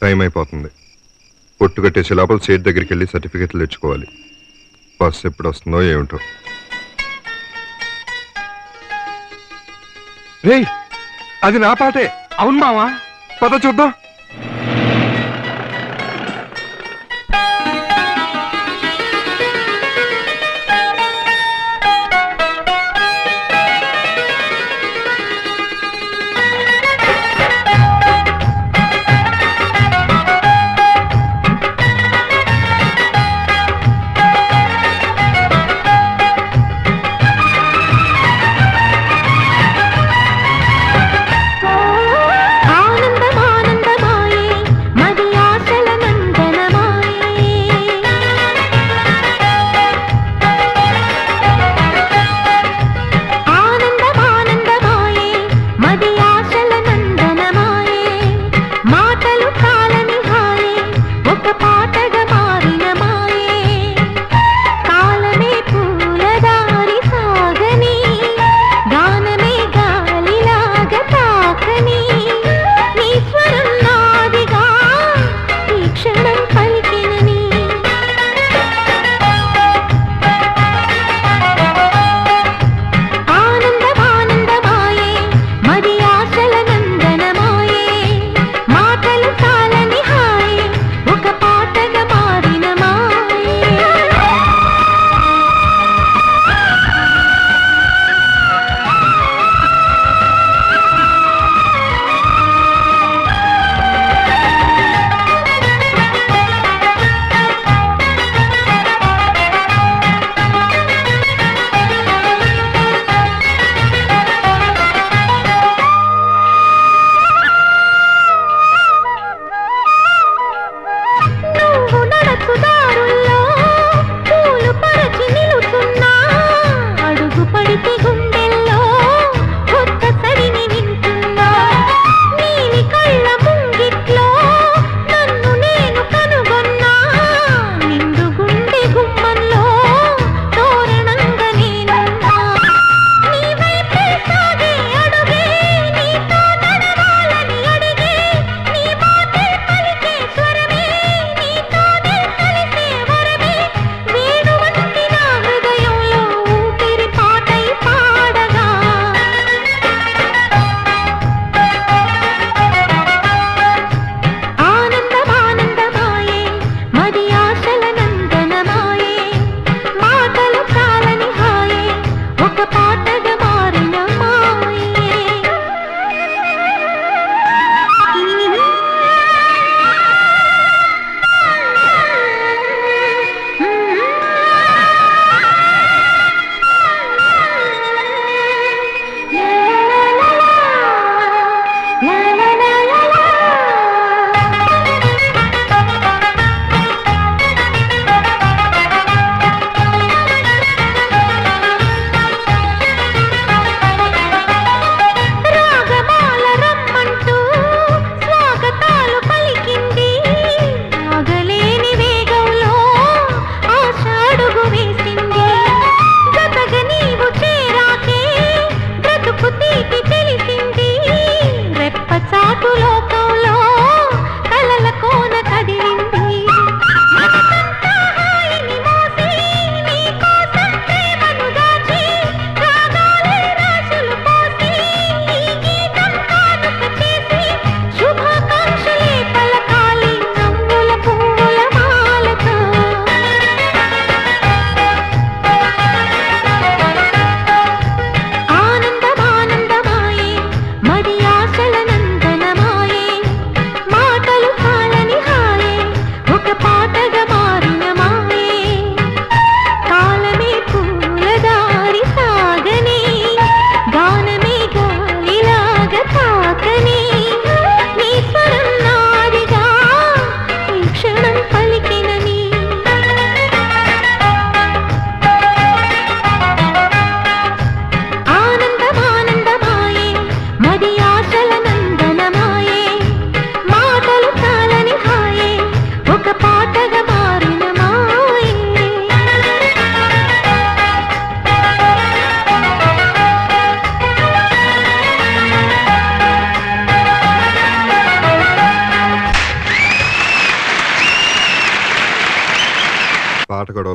Time అయిపోతుంది. పొట్టు కట్టేసే లోపల సేట్ దగ్గరికి వెళ్ళి సర్టిఫికెట్లు తెచ్చుకోవాలి. బస్ ఎప్పుడు వస్తుందో ఏమిటో. రే, అది నా పాటే. అవును మావా, పద చూద్దాం. ఆనందం ఆనందం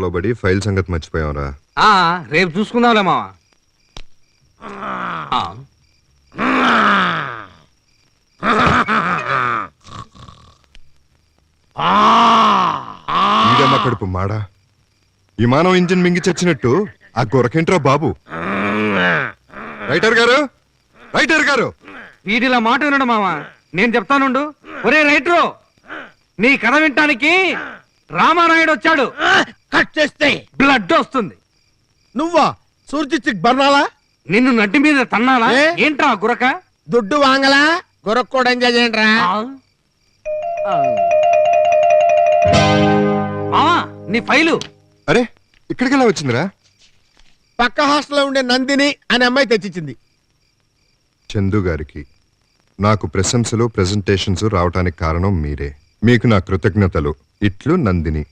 గొడవలో పడి ఫైల్ సంగతి మర్చిపోయాంరా. రేపు చూసుకుందాంలే మావా. ఈడమ్మ కడుపు మాడా, విమానం ఇంజిన్ మింగి చచ్చినట్టు ఆ గొరకేంట్రా బాబు. రైటర్ గారు, రైటర్ గారు, వీడిలా మాట వినడు మావా. నేను చెప్తానుండు. ఒరే రైటరు, నీ కథ వినటానికి రామానాయుడు వచ్చాడు. కట్ చేస్తే బ్లడ్ వస్తుంది. నువ్వా సూర్జిత్కి బర్నాలా? నిన్ను నడ్డి మీద తన్నాలా? ఏంట్రా గురక? దుడ్డు వాంగలా గొరక్ కూడా ఎంజాయ్ చేయండిరా. మావా నీ ఫైలు. అరే ఇక్కడికి ఎలా వచ్చిందిరా? పక్క హాస్టల్లో ఉండే నందిని అనే అమ్మాయి తెచ్చిచ్చింది. చందు గారికి నాకు ప్రశంసలు ప్రెజెంటేషన్స్ రావటానికి కారణం మీరే. మీకు నా కృతజ్ఞతలు. ఇట్లు నందిని.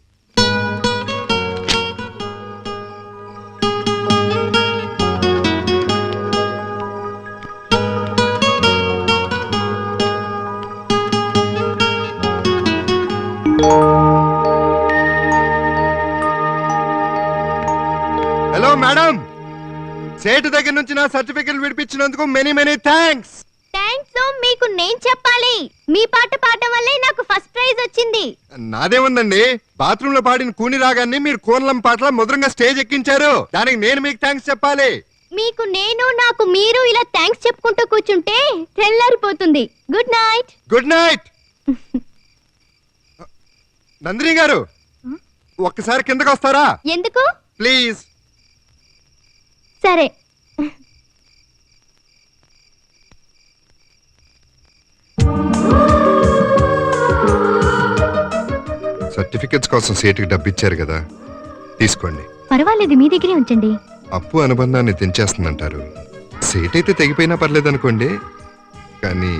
హలో మేడం, సేటు దగ్గర నుంచి నా సర్టిఫికెట్ విడిపించినందుకు మెనీ మెనీ థ్యాంక్స్. థ్యాంక్స్ మీకు నేను చెప్పాలి. మీ పాట పాడటం వల్లే నాకు ఫస్ట్ ప్రైజ్ వచ్చింది. నాదేముందండి, బాత్రూమ్ లో పాడిన కూని రాగాన్ని మీరు కోన్లం పాటల మధురంగా స్టేజ్ ఎక్కించారు. దానికి నేను మీకు థ్యాంక్స్ చెప్పాలి. మీకు నేను, నాకు మీరు ఇలా థ్యాంక్స్ చెప్పుకుంటూ కూర్చుంటే తెల్లారిపోతుంది. Good night. Good night. Nandini garu, ఒక్కసారి కిందకు వస్తారా? ఎందుకు? ప్లీజ్. సరే. సర్టిఫికెట్స్ కోసం సేటుకి డబ్బిచ్చారు కదా, తీసుకోండి. పర్వాలేదు, మీ దగ్గరే ఉంచండి. అప్పు అనుబంధాన్ని తెంచేస్తుందంటారు. సేట్ అయితే తెగిపోయినా పర్లేదనుకోండి, కానీ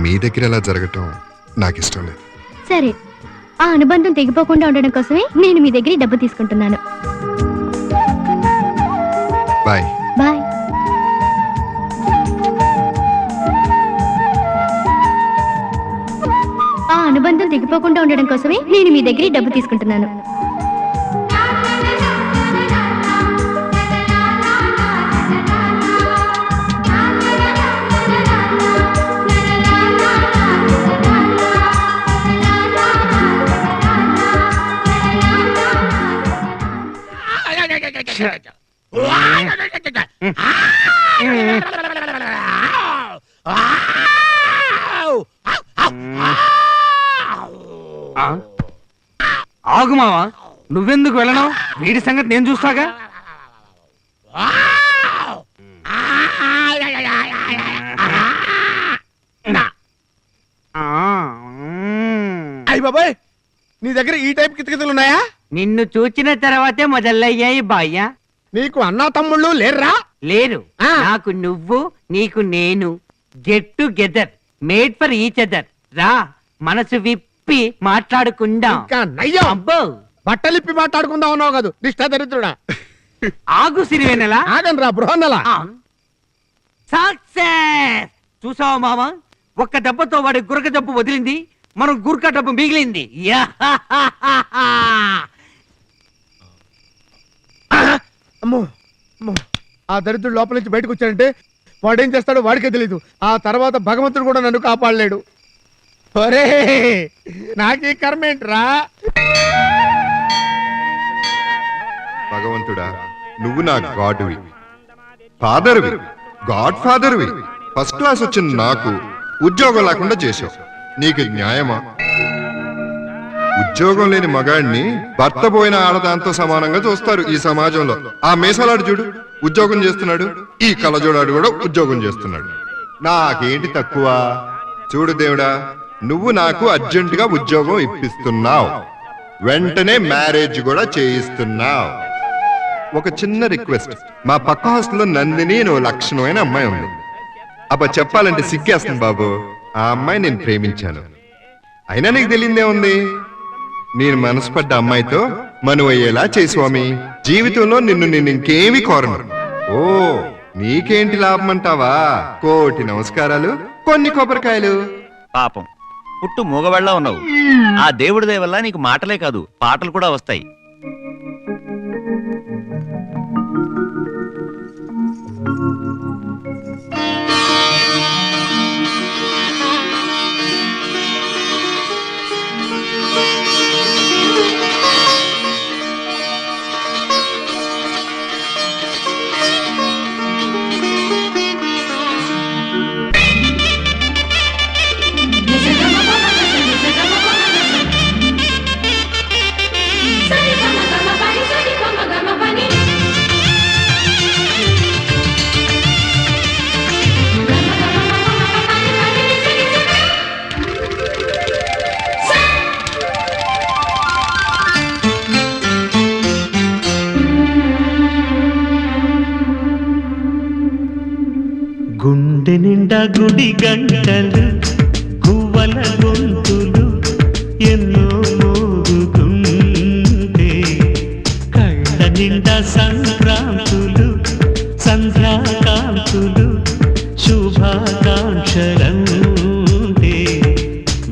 మీ దగ్గర అలా జరగటం నాకు ఇష్టం లేదు. సరే, ఆ అనుబంధం తెగిపోకుండా ఉండడం కోసమే నేను మీ దగ్గర డబ్బు తీసుకుంటున్నాను. బాయ్. బాయ్. ఆ అనుబంధం తెగిపోకుండా ఉండడం కోసమే నేను మీ దగ్గర డబ్బు తీసుకుంటున్నాను. ఆగు మావా, నువ్వెందుకు వెళ్ళను? వీడి సంగతి నేను చూస్తాగా. అయ్య బాబాయ్, నీ దగ్గర ఈ టైప్ కితకితలు ఉన్నాయా? నిన్ను చూచిన తర్వాతే మొదలయ్యాయి బాయ్యా. నీకు అన్నా తమ్ముళ్ళు లేర్రా? లేరు. నాకు నువ్వు, నీకు నేను. Get together, made for each other. రా, మనసు విప్పి మాట్లాడుకుందాం. ఇంకా నయ్యం. అబ్బో, బట్టలిప్పి మాట్లాడుకుందాం అన్నావు కాదు దిష్ట దరిద్రుడా. ఆగు సిరివెన్నెలా. ఆగన్ రా బృహన్నలా. సక్సెస్. చూసావా మామ, ఒక్క దెబ్బతో వాడి గురక డబ్బు వదిలింది, మనం గురక డబ్బు మిగిలింది. అమ్మో అమ్మో, ఆ దరిద్రుడు లోపల నుంచి బయటకు వచ్చాడంటే వాడేం చేస్తాడో వాడికే తెలీదు. ఆ తర్వాత భగవంతుడు కూడా నన్ను కాపాడలేడు. ఒరే, నాకీ కర్మేంట్రా? భగవంతుడా, నువ్వు నా గాడ్వి, ఫాదర్వి, గాడ్ ఫాదర్వి. ఫస్ట్ క్లాస్ వచ్చిన నాకు ఉద్యోగం లేకుండా చేశావు. నీకు న్యాయమా? ఉద్యోగం లేని మగాడిని భర్త పోయిన ఆడదాంతో సమానంగా చూస్తారు ఈ సమాజంలో. ఆ మేసాలాడు చూడు, ఉద్యోగం చేస్తున్నాడు. ఈ కళ్ళజోడాడు కూడా ఉద్యోగం చేస్తున్నాడు. నాకేంటి తక్కువ? చూడు దేవుడా, నువ్వు నాకు అర్జెంటుగా ఉద్యోగం ఇప్పిస్తున్నావు, వెంటనే మ్యారేజ్ కూడా చేయిస్తున్నావు. ఒక చిన్న రిక్వెస్ట్, మా పక్క హాస్టల్లో నందిని నువ్వు లక్షణమైన అమ్మాయి ఉంది. అబ్బా చెప్పాలంటే సిగ్గేస్తుంది బాబు. ఆ అమ్మాయి నేను ప్రేమించాను. అయినా నీకు తెలియదే ఉంది. నేను మనసు పడ్డ అమ్మాయితో మనువయ్యేలా చేయి స్వామి. జీవితంలో నిన్ను ఇంకేమీ కోరను. ఓ, నీకేంటి లాభం అంటావా? కోటి నమస్కారాలు, కొన్ని కొబ్బరికాయలు. పాపం, పుట్టు మూగవాళ్ళ ఉన్నావు. ఆ దేవుడి దయ వల్ల నీకు మాటలే కాదు పాటలు కూడా వస్తాయి. గుండె నిండా గుడి గంటలు గువ్వల గొంతులు ఎన్నో మోగుతుంటే కళ్ళ నిండా సంక్రాంతులు సంధ్యాకాంతులు శుభాకాంక్షలంటే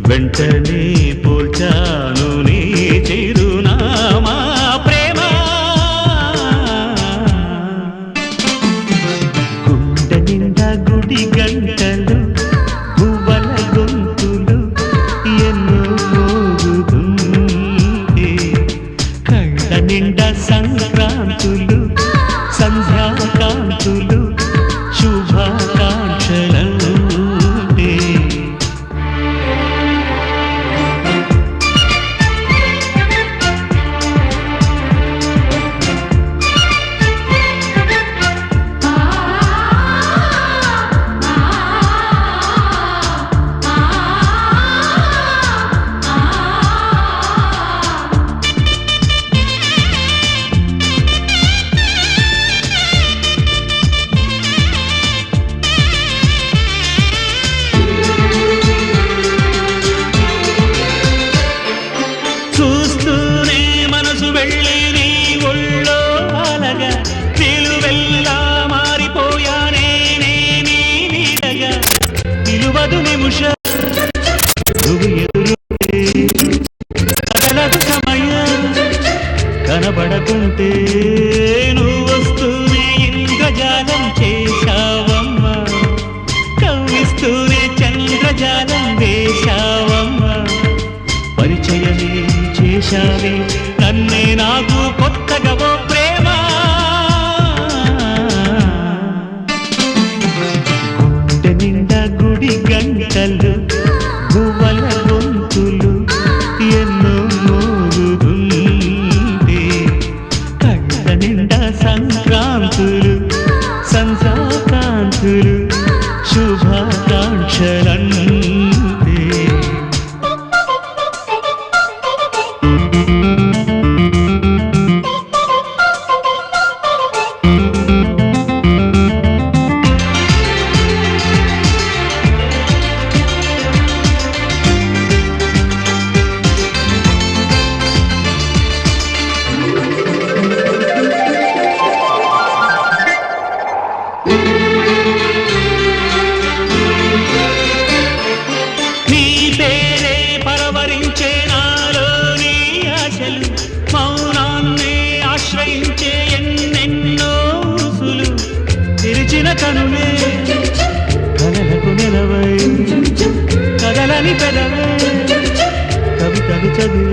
వెంటనే పోల్చాను నీ చిరునామా ప్రేమ గుండె నిండా గుడి గంటలు గువ్వల గొంతులు ఎన్నో మోగుతుంటే కళ్ళ నిండా సంక్రాంతులు సంధ్యాకాంతులు శుభాకాంక్షలంటే చూస్తూనే మనసు వెళ్ళి నీ ఒళ్ళో అలగా నిలువెల్లా మారిపోయానే నీ నీడగా నిలువదు నిమిషం నువ్వు ఎదురుంటే కదలదు సమయం కనబడకుంటే నువ్వు వస్తూనే ఇంద్రజాలం చేశావమ్మా కవ్విస్తూనే చంద్రజాలం వేశావమ్మా పరిచయమే చేశావే నన్నే నాకు కొత్తగా ఓ ప్రేమ గుండె నిండా గుడి గంటలు గువ్వల గొంతులు ఎన్నో మోగుతుంటే కళ్ళ నిండా సంక్రాంతులు సంధ్యాకాంతులు శుభాకాంక్షలంటే నీ పేరే పరవరించే నాలోని ఆశలు మౌనాన్నే ఆశ్రయించే ఎన్నెన్నో ఊసులు తెరిచిన కనులే కలలకు నిలవై కదలని పెదవే కవితలు చదివే